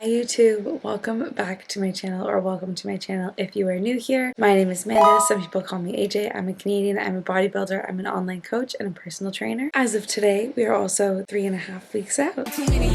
Hi YouTube, welcome back to my channel, or welcome to my channel if you are new here. My name is Amanda, some people call me AJ. I'm a Canadian, I'm a bodybuilder, I'm an online coach and a personal trainer. As of today, we are also 3.5 weeks out.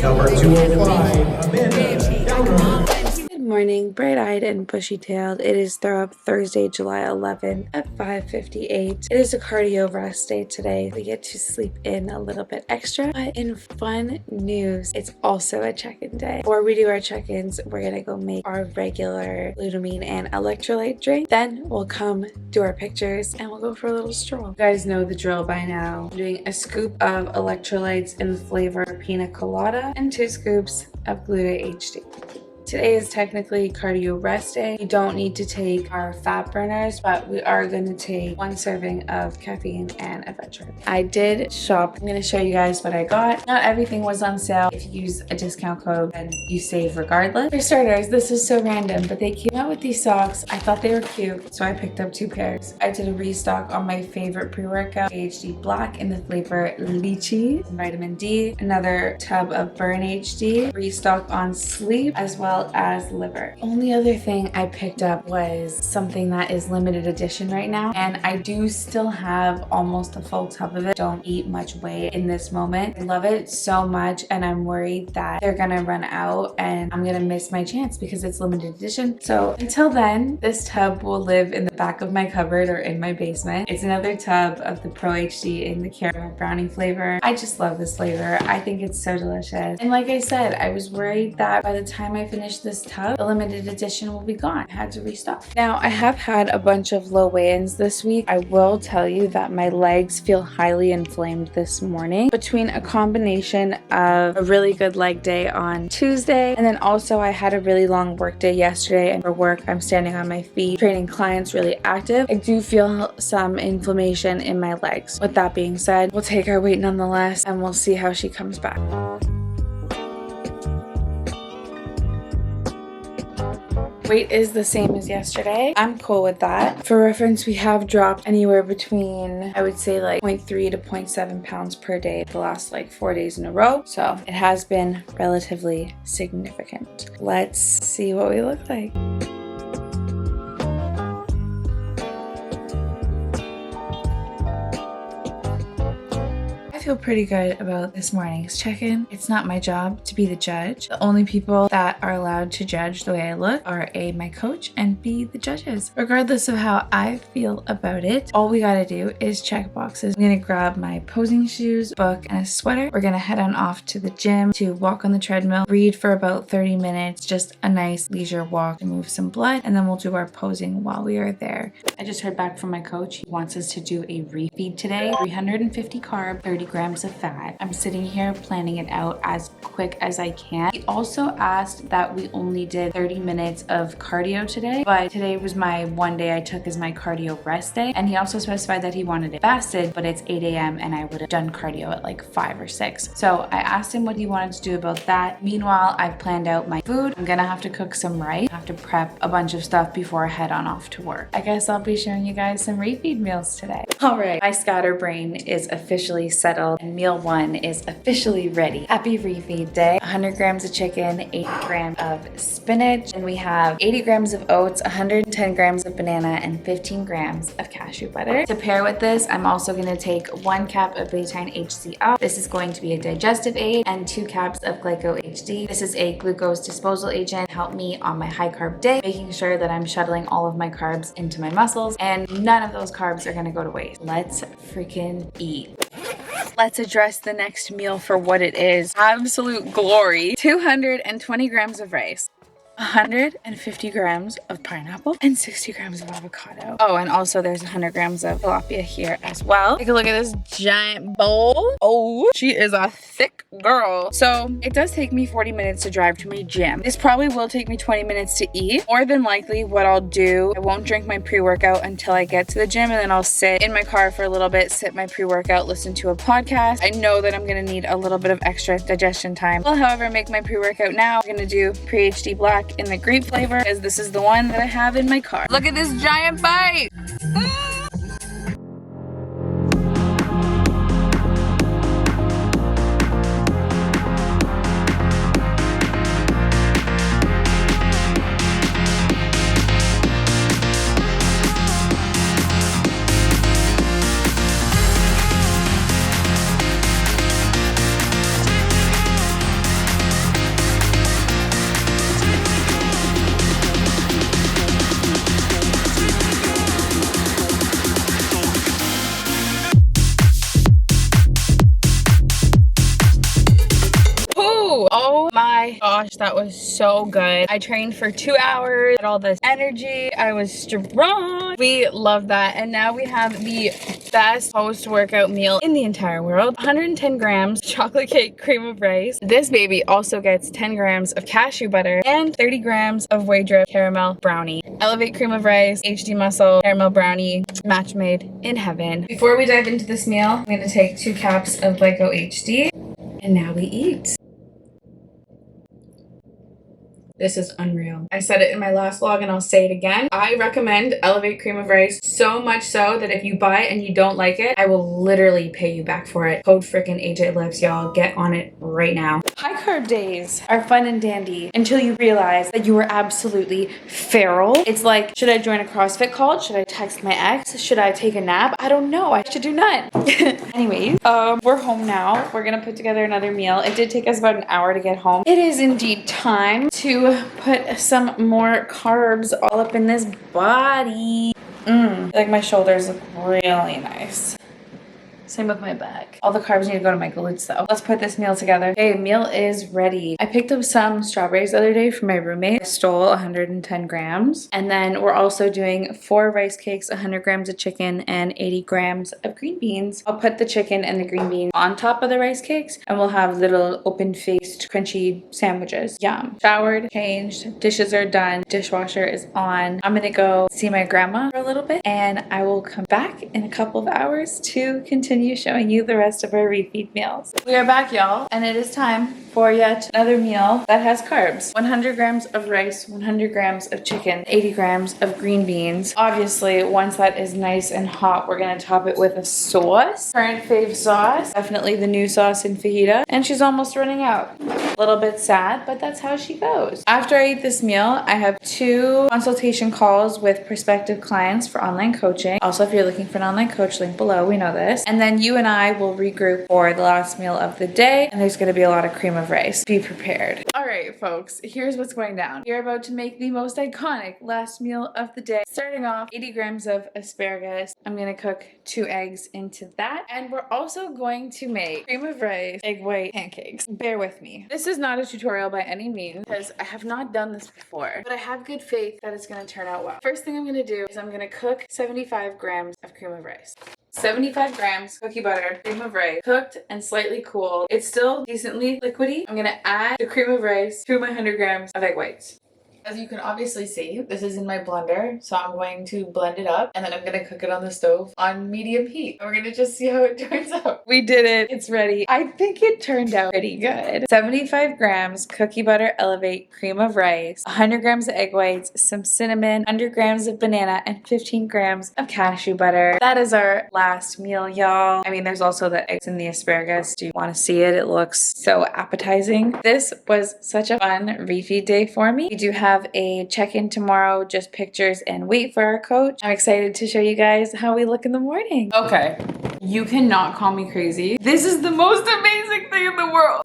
Number 205, Amanda. Good morning, bright-eyed and bushy-tailed. It is Throw Up Thursday, July 11th at 5:58. It is a cardio rest day today. We get to sleep in a little bit extra, but in fun news, it's also a check-in day. Before we do our check-ins, we're gonna go make our regular glutamine and electrolyte drink. Then we'll come do our pictures and we'll go for a little stroll. You guys know the drill by now. I'm doing a scoop of electrolytes in the flavor pina colada and 2 scoops of Gluta-HD. Today is technically cardio rest day. We don't need to take our fat burners, but we are going to take 1 serving of caffeine and a veg. I did shop. I'm going to show you guys what I got. Not everything was on sale. If you use a discount code, then you save regardless. For starters, this is so random, but they came out with these socks. I thought they were cute, so I picked up 2 pairs. I did a restock on my favorite pre-workout, HD Black in the flavor lychee, vitamin D, another tub of Burn HD, restock on sleep, as well as liver. Only other thing I picked up was something that is limited edition right now, and I do still have almost a full tub of it. Don't eat much whey in this moment. I love it so much, and I'm worried that they're gonna run out and I'm gonna miss my chance because it's limited edition. So until then, this tub will live in the back of my cupboard or in my basement. It's another tub of the Pro HD in the caramel brownie flavor. I just love this flavor. I think it's so delicious. And like I said, I was worried that by the time I finish this tub, the limited edition will be gone. I had to restock. Now, I have had a bunch of low weigh-ins this week. I will tell you that my legs feel highly inflamed this morning between a combination of a really good leg day on Tuesday, and then also I had a really long work day yesterday, and for work I'm standing on my feet training clients, really active. I do feel some inflammation in my legs. With that being said, we'll take our weight nonetheless and we'll see how she comes back. Weight is the same as yesterday. I'm cool with that. For reference, we have dropped anywhere between, I would say, like 0.3 to 0.7 pounds per day the last like 4 days in a row. So it has been relatively significant. Let's see what we look like. I feel pretty good about this morning's check-in. It's not my job to be the judge. The only people that are allowed to judge the way I look are A, my coach, and B, the judges. Regardless of how I feel about it, all we gotta do is check boxes. I'm gonna grab my posing shoes, book, and a sweater. We're gonna head on off to the gym to walk on the treadmill, read for about 30 minutes, just a nice leisure walk to move some blood, and then we'll do our posing while we are there. I just heard back from my coach. He wants us to do a refeed today. 350 carb, 30 grams of fat. I'm sitting here planning it out as quick as I can. He also asked that we only did 30 minutes of cardio today, but today was my one day I took as my cardio rest day, and he also specified that he wanted it fasted, but it's 8 a.m. and I would have done cardio at like 5 or 6. So I asked him what he wanted to do about that. Meanwhile, I've planned out my food. I'm gonna have to cook some rice. I have to prep a bunch of stuff before I head on off to work. I guess I'll be showing you guys some refeed meals today. All right, my scatterbrain is officially settled and meal 1 is officially ready. Happy refeed day. 100 grams of chicken, 80 grams of spinach, and we have 80 grams of oats, 110 grams of banana, and 15 grams of cashew butter. To pair with this, I'm also going to take 1 cap of betaine HCl. This is going to be a digestive aid, and 2 caps of Glyco-HD. This is a glucose disposal agent. Help me on my high carb day, making sure that I'm shuttling all of my carbs into my muscles, and none of those carbs are going to go to waste. Let's freaking eat. Let's address the next meal for what it is. Absolute glory. 220 grams of rice, 150 grams of pineapple, and 60 grams of avocado. Oh, and also there's 100 grams of tilapia here as well. Take a look at this giant bowl. Oh, she is a thick girl. So it does take me 40 minutes to drive to my gym. This probably will take me 20 minutes to eat. More than likely what I'll do, I won't drink my pre-workout until I get to the gym, and then I'll sit in my car for a little bit, sip my pre-workout, listen to a podcast. I know that I'm gonna need a little bit of extra digestion time. I'll, however, make my pre-workout now. I'm gonna do Pre-HD Black in the grape flavor, because this is the one that I have in my car. Look at this giant bite! gosh, that was so good. I trained for 2 hours, had all this energy. I was strong. We love that. And now we have the best post-workout meal in the entire world. 110 grams chocolate cake cream of rice. This baby also gets 10 grams of cashew butter and 30 grams of whey drip caramel brownie. Elevate cream of rice, HD muscle, caramel brownie, match made in heaven. Before we dive into this meal, I'm gonna take 2 caps of Glyco HD, and now we eat. This is unreal. I said it in my last vlog and I'll say it again. I recommend Elevate cream of rice, so much so that if you buy it and you don't like it, I will literally pay you back for it. Code frickin' AJLifts, y'all. Get on it right now. High carb days are fun and dandy until you realize that you are absolutely feral. It's like, should I join a CrossFit cult? Should I text my ex? Should I take a nap? I don't know. I should do none. Anyways, we're home now. We're gonna put together another meal. It did take us about an hour to get home. It is indeed time to put some more carbs all up in this body. Like my shoulders look really nice. Same with my back. All the carbs need to go to my glutes though. Let's put this meal together. Okay, meal is ready. I picked up some strawberries the other day from my roommate. I stole 110 grams. And then we're also doing 4 rice cakes, 100 grams of chicken, and 80 grams of green beans. I'll put the chicken and the green beans on top of the rice cakes, and we'll have little open-faced, crunchy sandwiches. Yum. Showered, changed, dishes are done, dishwasher is on. I'm gonna go see my grandma for a little bit, and I will come back in a couple of hours to continue showing you the rest of our refeed meals. We are back, y'all, and it is time for yet another meal that has carbs. 100 grams of rice, 100 grams of chicken, 80 grams of green beans. Obviously, once that is nice and hot, we're gonna top it with a sauce. Current fave sauce, definitely the new sauce in fajita, and she's almost running out. A little bit sad, but that's how she goes. After I eat this meal, I have 2 consultation calls with prospective clients for online coaching. Also, if you're looking for an online coach, link below, we know this. And then you and I will regroup for the last meal of the day, and there's gonna be a lot of cream of rice. Be prepared. All right, folks, here's what's going down. You're about to make the most iconic last meal of the day. Starting off, 80 grams of asparagus. I'm gonna cook 2 eggs into that, and we're also going to make cream of rice, egg white pancakes. Bear with me. This is not a tutorial by any means, because I have not done this before, but I have good faith that it's gonna turn out well. First thing I'm gonna do is I'm gonna cook 75 grams of cream of rice. 75 grams cookie butter, cream of rice, cooked and slightly cooled. It's still decently liquidy. I'm gonna add the cream of rice to my 100 grams of egg whites. As you can obviously see, this is in my blender, so I'm going to blend it up, and then I'm gonna cook it on the stove on medium heat. And we're gonna just see how it turns out. We did it. It's ready. I think it turned out pretty good. 75 grams cookie butter elevate cream of rice, 100 grams of egg whites, some cinnamon, 100 grams of banana, and 15 grams of cashew butter. That is our last meal, y'all. I mean, there's also the eggs and the asparagus. Do you want to see it? It looks so appetizing. This was such a fun refeed day for me. We do have a check-in tomorrow, just pictures and wait for our coach. I'm excited to show you guys how we look in the morning. Okay, you cannot call me crazy. This is the most amazing thing in the world.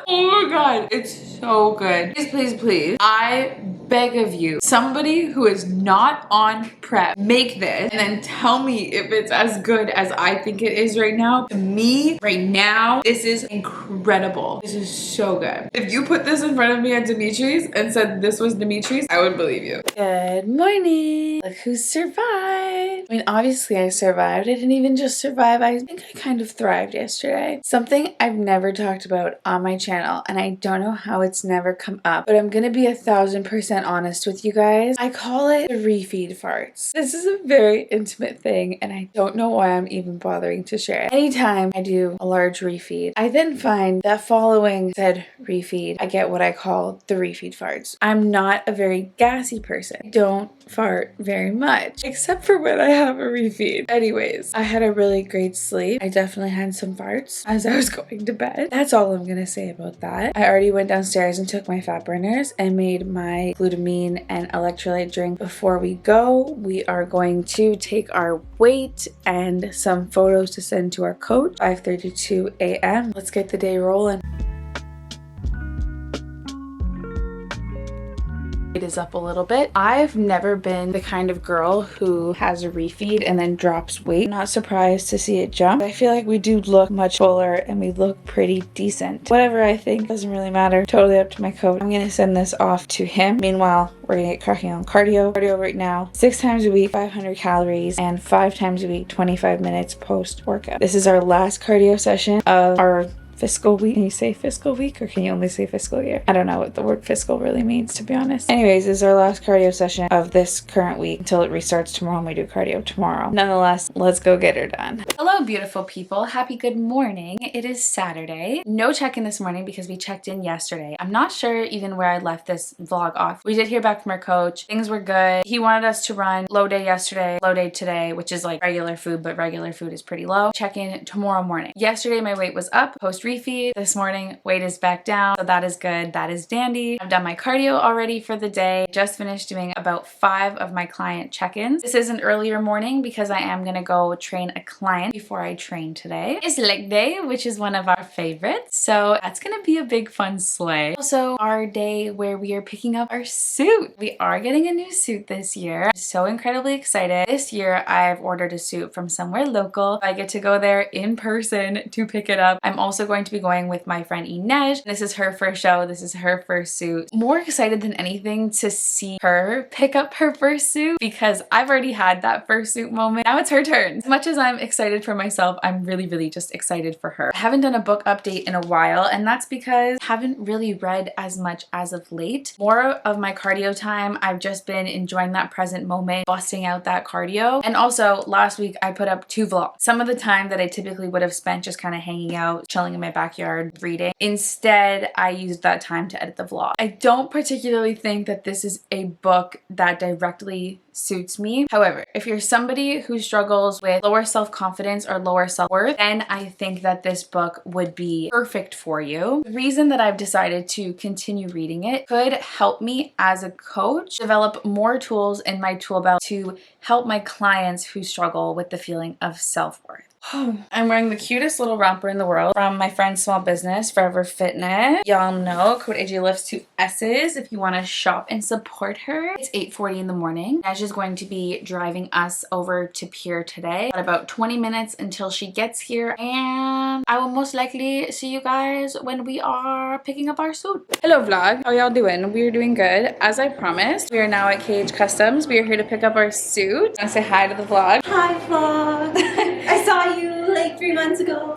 Oh my god, it's so good. Please, please, please, I beg of you, somebody who is not on prep, make this and then tell me if it's as good as I think it is right now. To me, right now, this is incredible. This is so good. If you put this in front of me at Dimitri's and said this was Dimitri's, I would believe you. Good morning. Look who survived. I mean, obviously I survived. I didn't even just survive. I think I kind of thrived yesterday. Something I've never talked about on my channel, and I don't know how it's never come up, but I'm gonna be 1000% honest with you guys. I call it the refeed farts. This is a very intimate thing, and I don't know why I'm even bothering to share it. Anytime I do a large refeed, I then find that following said refeed, I get what I call the refeed farts. I'm not a very gassy person. I don't fart very much, except for when I have a refeed. Anyways, I had a really great sleep. I definitely had some farts as I was going to bed. That's all I'm gonna say about that. I already went downstairs and took my fat burners and made my glutamine and electrolyte drink. Before we go, we are going to take our weight and some photos to send to our coach. 5:32 a.m. Let's get the day rolling. It is up a little bit. I've never been the kind of girl who has a refeed and then drops weight. I'm not surprised to see it jump. I feel like we do look much fuller and we look pretty decent. Whatever I think doesn't really matter. Totally up to my coach. I'm gonna send this off to him. Meanwhile, we're gonna get cracking on cardio. Cardio right now, 6 times a week, 500 calories, and 5 times a week, 25 minutes post-workout. This is our last cardio session of our fiscal week. Can you say fiscal week or can you only say fiscal year? I don't know what the word fiscal really means, to be honest. Anyways, this is our last cardio session of this current week until it restarts tomorrow and we do cardio tomorrow. Nonetheless, let's go get her done. Hello, beautiful people. Happy good morning. It is Saturday. No check-in this morning because we checked in yesterday. I'm not sure even where I left this vlog off. We did hear back from our coach. Things were good. He wanted us to run low day yesterday, low day today, which is like regular food, but regular food is pretty low. Check in tomorrow morning. Yesterday, my weight was up post-refeed. This morning, weight is back down, so that is good. That is dandy. I've done my cardio already for the day. Just finished doing about 5 of my client check-ins. This is an earlier morning because I am gonna go train a client before I train today. It's leg day, which is one of our favorites, so that's gonna be a big fun sleigh. Also, our day where we are picking up our suit. We are getting a new suit this year. I'm so incredibly excited. This year, I've ordered a suit from somewhere local. I get to go there in person to pick it up. I'm also going to be going with my friend Inej. This is her first show. This is her first suit. More excited than anything to see her pick up her first suit because I've already had that first suit moment. Now it's her turn. As much as I'm excited for myself, I'm really just excited for her. I haven't done a book update in a while, and that's because I haven't really read as much as of late. More of my cardio time, I've just been enjoying that present moment, busting out that cardio. And also last week I put up 2 vlogs. Some of the time that I typically would have spent just kind of hanging out, chilling in my backyard, reading. Instead, I used that time to edit the vlog. I don't particularly think that this is a book that directly suits me. However, if you're somebody who struggles with lower self-confidence or lower self-worth, then I think that this book would be perfect for you. The reason that I've decided to continue reading it could help me as a coach develop more tools in my tool belt to help my clients who struggle with the feeling of self-worth. I'm wearing the cutest little romper in the world from my friend's small business, Forever Fitness. Y'all know code AJLifts 2 S's if you want to shop and support her. It's 8:40 in the morning. Nash is going to be driving us over to Pier today. Got about 20 minutes until she gets here, and I will most likely see you guys when we are picking up our suit. Hello vlog, how y'all doing? We're doing good. As I promised, we are now at KH Customs. We are here to pick up our suit. I want to say hi to the vlog. Hi vlog. I saw you like 3 months ago.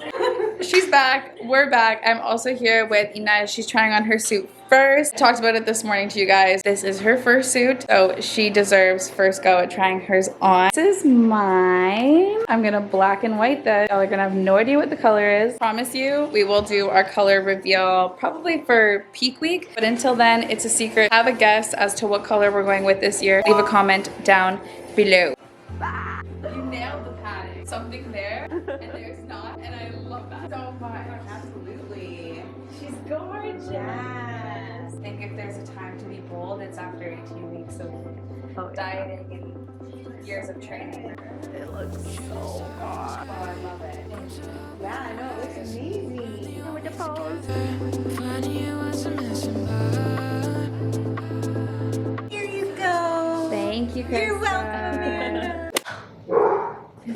She's back. We're back. I'm also here with Ina. She's trying on her suit first. I talked about it this morning to you guys. This is her first suit, so she deserves first go at trying hers on. This is mine. I'm gonna black and white that. Y'all are gonna have no idea what the color is. Promise you, we will do our color reveal probably for peak week, but until then, it's a secret. Have a guess as to what color we're going with this year. Leave a comment down below. You nailed the pattern. Something there, and there's not, and I love that so much. Absolutely. She's gorgeous. I think if there's a time to be bold, it's after 18 weeks of dieting and years of training. It looks so good. Oh, I love it. Yeah, I know, it looks amazing. You know, with the pose. Here you go. Thank you, Krista. You're welcome, Amanda.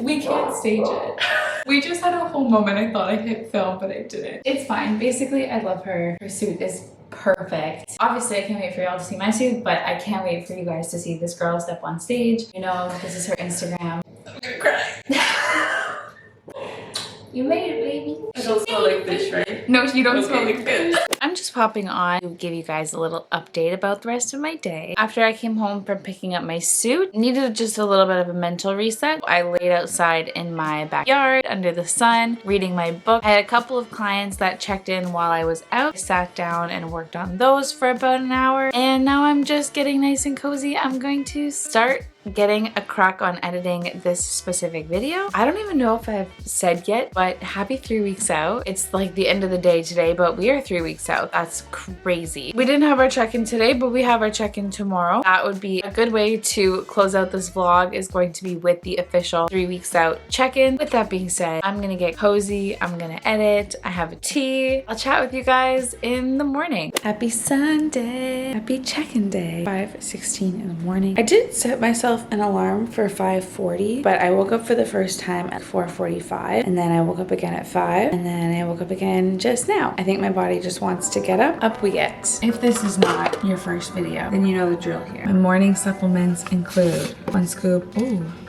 We can't stage it. We just had a whole moment. I thought I hit film, but I didn't. It's fine. Basically, I love her. Her suit is perfect. Obviously, I can't wait for y'all to see my suit, but I can't wait for you guys to see this girl step on stage. You know, this is her Instagram. I'm gonna cry. You made it, baby. I don't smell like fish, right? No, you don't Okay, smell like good. fish. I'm just popping on to give you guys a little update about the rest of my day. After I came home from picking up my suit, needed just a little bit of a mental reset. I laid outside in my backyard under the sun, reading my book. I had a couple of clients that checked in while I was out. I sat down and worked on those for about an hour, and now I'm just getting nice and cozy. I'm going to start getting a crack on editing this specific video. I don't even know if I've said yet, but happy 3 weeks out. out. It's like the end of the day today, but we are 3 weeks out. That's crazy. We didn't have our check-in today, but we have our check-in tomorrow. That would be a good way to close out this vlog, is going to be with the official 3 weeks out check-in. With that being said, I'm gonna get cozy. I'm gonna edit. I have a tea. I'll chat with you guys in the morning. Happy Sunday. Happy check-in day. 5:16 in the morning. I did set myself an alarm for 5:40, but I woke up for the first time at 4:45, and then I woke up again at 5, and then I woke up again just now. I think my body just wants to get up. Up we get. If this is not your first video, then you know the drill here. My morning supplements include 1 scoop,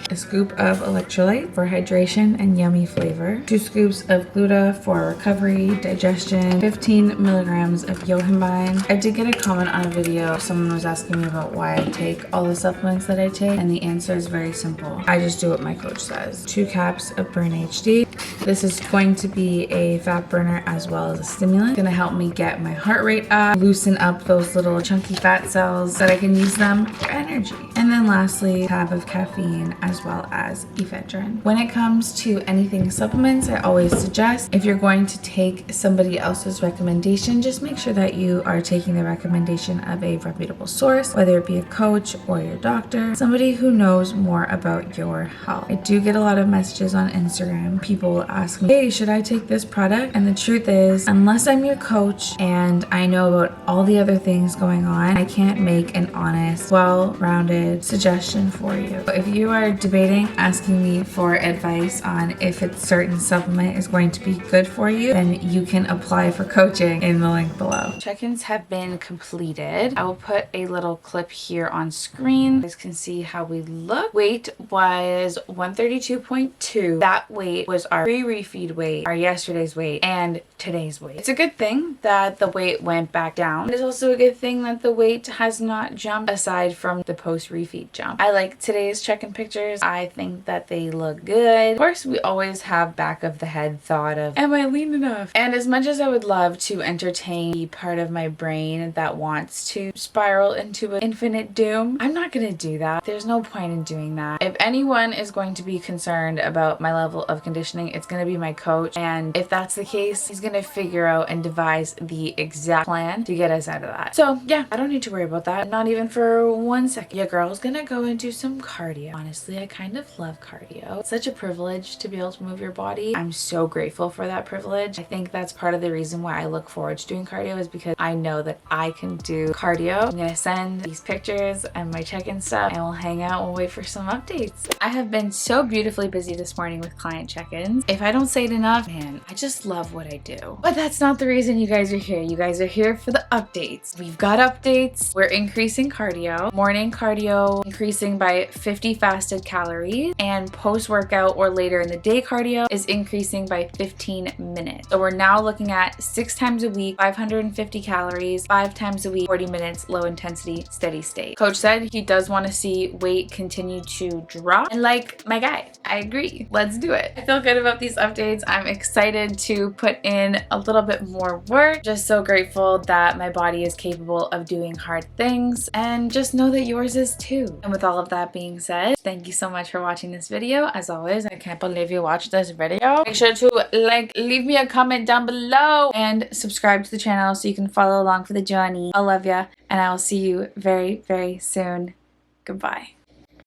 a scoop of electrolyte for hydration and yummy flavor, 2 scoops of gluta for recovery, digestion, 15 milligrams of yohimbine. I did get a comment on a video. Someone was asking me about why I take all the supplements that I take, and the answer is very simple. I just do what my coach says. 2 caps of Burn HD. This is going to be a fat burner as well as a stimulant. It's gonna help me get my heart rate up, loosen up those little chunky fat cells so that I can use them for energy. And then lastly, a tab of caffeine as well as ephedrine. When it comes to anything supplements, I always suggest, if you're going to take somebody else's recommendation, just make sure that you are taking the recommendation of a reputable source, whether it be a coach or your doctor, somebody who knows more about your health. I do get a lot of messages on Instagram. People will ask me, hey, should I take this product? And the truth is, unless I'm your coach and I know about all the other things going on, I can't make an honest, well-rounded suggestion for you. But if you are debating asking me for advice on if a certain supplement is going to be good for you, then you can apply for coaching in the link below. Check-ins have been completed. I will put a little clip here on screen. You guys can see how we look. Weight was 132.2. That weight was our pre-refeed weight, our yesterday's weight, and today's weight. It's a good thing that the weight went back down. It's also a good thing that the weight has not jumped aside from the post-refeed jump. I like today's check-in pictures. I think that they look good. Of course, we always have back of the head thought of, am I lean enough? And as much as I would love to entertain the part of my brain that wants to spiral into an infinite doom, I'm not gonna do that. There's no point in doing that. If anyone is going to be concerned about my level of conditioning, it's gonna be my coach. And if that's the case, he's gonna figure out and devise the exact plan to get us out of that. So yeah, I don't need to worry about that. Not even for 1 second. Your girl's gonna go and do some cardio. Honestly, I kind of love cardio. It's such a privilege to be able to move your body. I'm so grateful for that privilege. I think that's part of the reason why I look forward to doing cardio, is because I know that I can do cardio. I'm gonna send these pictures and my check-in stuff, and we'll hang out and we'll wait for some updates. I have been so beautifully busy this morning with client check-ins. If I don't say it enough, man, I just love what I do. But that's not the reason you guys are here. You guys are here for the updates. We've got updates. We're increasing cardio. Morning cardio increasing by 50 fasted calories, and post-workout or later in the day cardio is increasing by 15 minutes. So we're now looking at 6 times a week, 550 calories, 5 times a week, 40 minutes, low intensity, steady state. Coach said he does want to see weight continue to drop. And like my guy, I agree. Let's do it. I feel good about these updates. I'm excited to put in a little bit more work. Just so grateful that my body is capable of doing hard things, and just know that yours is too. And with all of that being said, thank you so much for watching this video. As always, I can't believe you watched this video. Make sure to leave me a comment down below and subscribe to the channel so you can follow along for the journey. I love ya, and I will see you very, very soon. Goodbye.